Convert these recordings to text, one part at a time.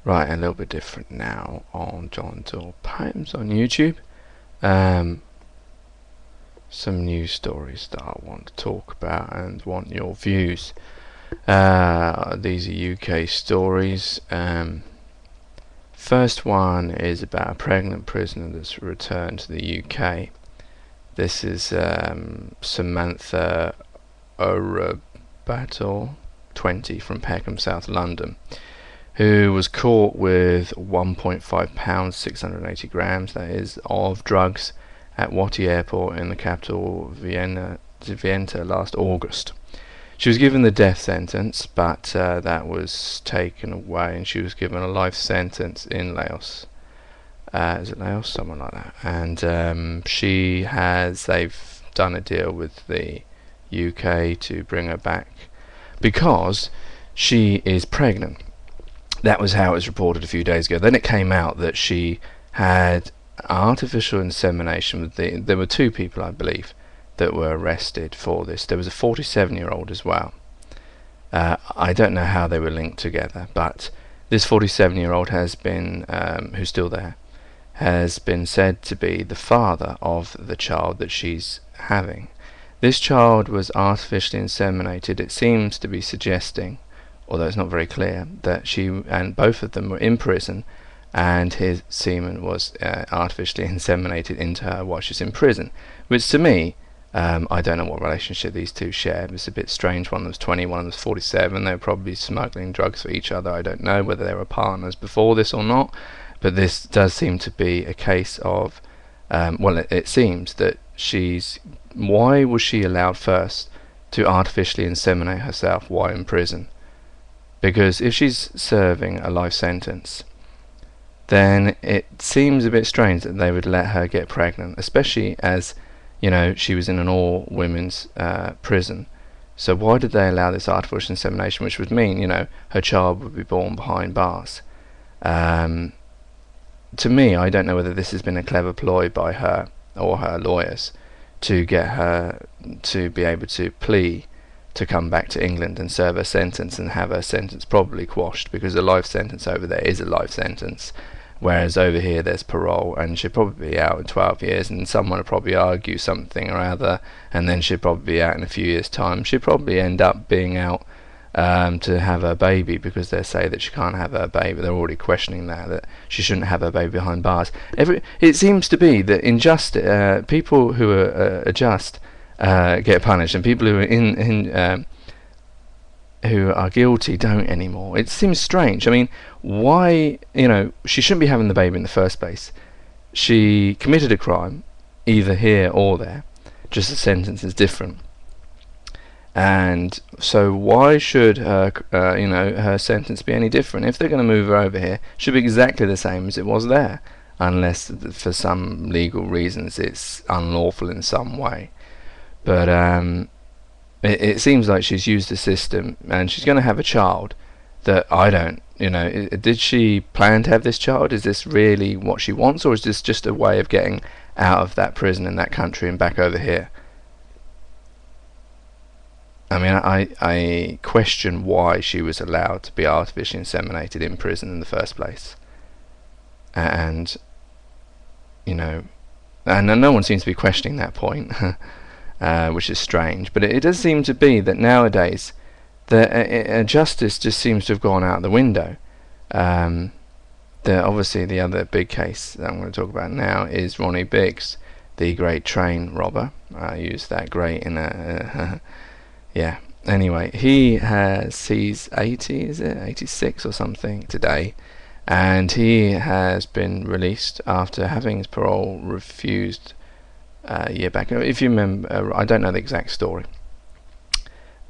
Right, a little bit different now on John Doyle Poems on YouTube. Um, some news stories that I want to talk about and want your views. These are UK stories. First one is about a pregnant prisoner that's returned to the UK. This is Samantha Orobator, 20, from Peckham, South London, who was caught with 1.5 pounds, 680 grams, that is, of drugs at Watty Airport in the capital Vienna last August. She was given the death sentence, but that was taken away, and she was given a life sentence in Laos. Is it Laos? Something like that. And they've done a deal with the UK to bring her back because she is pregnant. That was how it was reported a few days ago. Then it came out that she had artificial insemination. There were two people, I believe, that were arrested for this. There was a 47-year-old as well. I don't know how they were linked together, but this 47-year-old has been, who's still there, has been said to be the father of the child that she's having. This child was artificially inseminated. It seems to be suggesting, although it's not very clear, that she and both of them were in prison, and his semen was artificially inseminated into her while she's in prison, which to me, I don't know what relationship these two share. It's a bit strange. One was 20, one was 47. They were probably smuggling drugs for each other. I don't know whether they were partners before this or not, but this does seem to be a case of it seems that why was she allowed first to artificially inseminate herself while in prison? Because if she's serving a life sentence, then it seems a bit strange that they would let her get pregnant, especially as, you know, she was in an all-women's prison. So why did they allow this artificial insemination, which would mean, you know, her child would be born behind bars? To me, I don't know whether this has been a clever ploy by her or her lawyers to get her to be able to plea to come back to England and serve her sentence and have her sentence probably quashed, because a life sentence over there is a life sentence, whereas over here there's parole, and she'd probably be out in 12 years, and someone would probably argue something or other, and then she'd probably be out in a few years' time. She'd probably end up being out to have her baby, because they say that she can't have her baby. They're already questioning that she shouldn't have her baby behind bars. It seems to be that people who are just get punished, and people who are who are guilty don't anymore. It seems strange. I mean, why, you know, she shouldn't be having the baby in the first place. She committed a crime, either here or there, just the sentence is different. And so why should her, her sentence be any different? If they're going to move her over here, it should be exactly the same as it was there, unless for some legal reasons it's unlawful in some way. But it seems like she's used the system, and she's going to have a child that I don't, did she plan to have this child? Is this really what she wants, or is this just a way of getting out of that prison in that country and back over here? I mean, I question why she was allowed to be artificially inseminated in prison in the first place. And, and no one seems to be questioning that point, which is strange. But it does seem to be that nowadays justice just seems to have gone out the window. Obviously the other big case that I'm going to talk about now is Ronnie Biggs, the great train robber. I use that great in a... yeah, anyway, he's 80, is it? 86 or something today. And he has been released after having his parole refused a year back. If you remember, I don't know the exact story.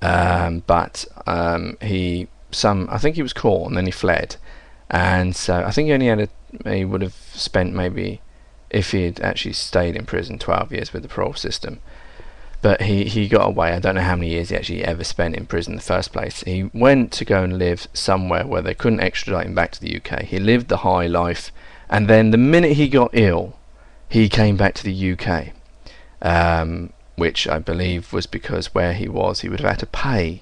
But I think he was caught and then he fled. And so I think he would have spent, maybe, if he had actually stayed in prison, 12 years with the parole system. But he got away. I don't know how many years he actually ever spent in prison in the first place. He went to go and live somewhere where they couldn't extradite him back to the UK. He lived the high life, and then the minute he got ill, he came back to the UK, which I believe was because where he was, he would have had to pay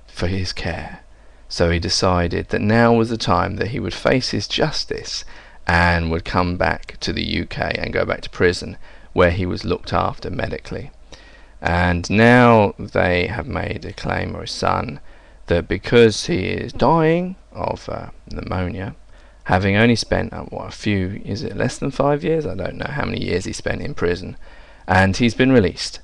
for his care. So he decided that now was the time that he would face his justice and would come back to the UK and go back to prison, where he was looked after medically. And now they have made a claim, or his son, that because he is dying of pneumonia, having only spent is it less than 5 years? I don't know how many years he spent in prison, and he's been released.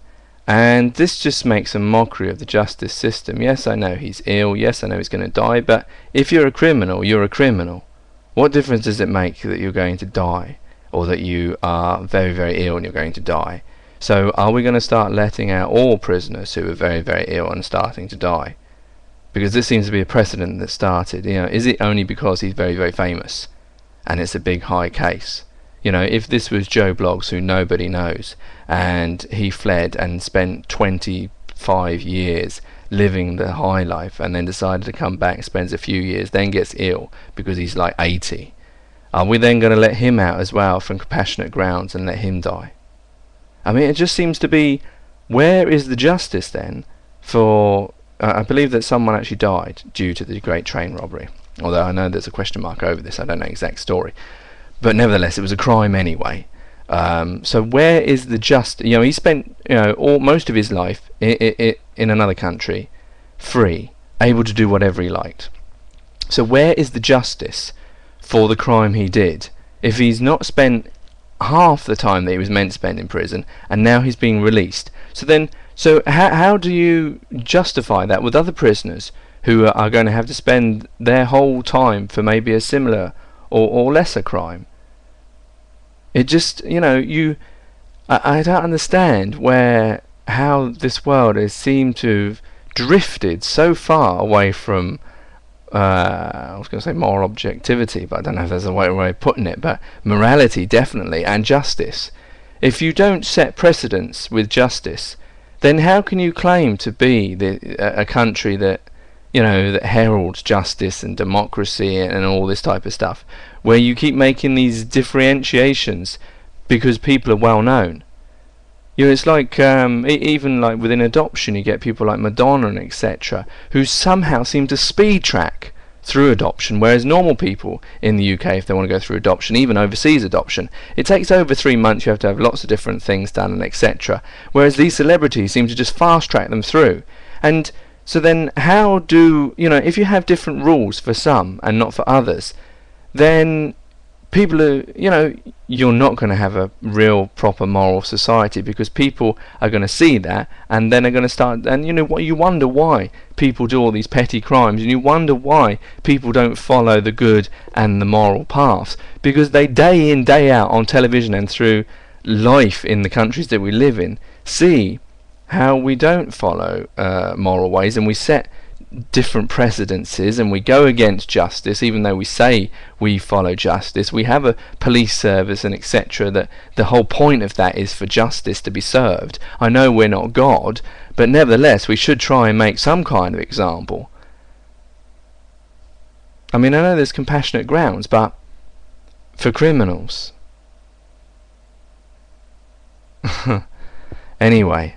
And this just makes a mockery of the justice system. Yes, I know he's ill, yes, I know he's going to die, but if you're a criminal, you're a criminal. What difference does it make that you're going to die, or that you are very, very ill and you're going to die? So are we going to start letting out all prisoners who are very, very ill and starting to die? Because this seems to be a precedent that started. Is it only because he's very, very famous and it's a big high case? If this was Joe Bloggs, who nobody knows, and he fled and spent 25 years living the high life and then decided to come back, spends a few years, then gets ill because he's like 80, are we then going to let him out as well from compassionate grounds and let him die? I mean, it just seems to be, where is the justice then for... I believe that someone actually died due to the Great Train Robbery, although I know there's a question mark over this. I don't know the exact story, but nevertheless it was a crime anyway. So where is the justice? He spent most of his life in another country, free, able to do whatever he liked. So where is the justice for the crime he did if he's not spent half the time that he was meant to spend in prison, and now he's being released? So how do you justify that with other prisoners who are going to have to spend their whole time for maybe a similar or lesser crime? It just, I don't understand how this world has seemed to have drifted so far away from I was going to say moral objectivity, but I don't know if there's a way of putting it, but morality definitely, and justice. If you don't set precedents with justice, then how can you claim to be a country that that heralds justice and democracy and all this type of stuff, where you keep making these differentiations because people are well known? It's like even like within adoption, you get people like Madonna and etc. who somehow seem to speed track through adoption, whereas normal people in the UK, if they want to go through adoption, even overseas adoption, it takes over 3 months. You have to have lots of different things done and etc. Whereas these celebrities seem to just fast track them through. And so then how do if you have different rules for some and not for others, then people are, you're not going to have a real proper moral society, because people are going to see that and then are going to start, and you wonder why people do all these petty crimes, and you wonder why people don't follow the good and the moral paths, because they day in day out on television and through life in the countries that we live in see how we don't follow moral ways, and we set different precedences, and we go against justice even though we say we follow justice. We have a police service and etc. that the whole point of that is for justice to be served. I know we're not God, but nevertheless we should try and make some kind of example. I mean, I know there's compassionate grounds, but for criminals. Anyway,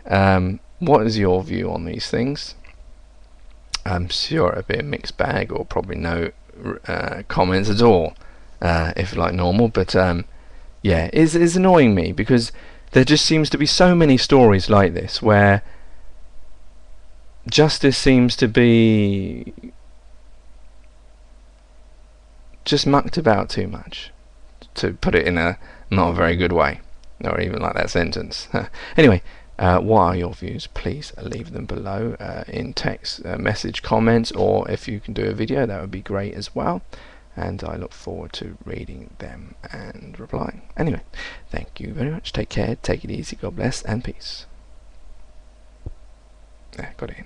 what is your view on these things? I'm sure it'll be a mixed bag, or probably no comments at all, if like normal. But yeah, it's annoying me, because there just seems to be so many stories like this where justice seems to be just mucked about too much, to put it in a not a very good way, or even like that sentence. Anyway, what are your views? Please leave them below in text, message, comments, or if you can do a video, that would be great as well, and I look forward to reading them and replying. Anyway, thank you very much. Take care, take it easy, God bless, and peace. Got it in.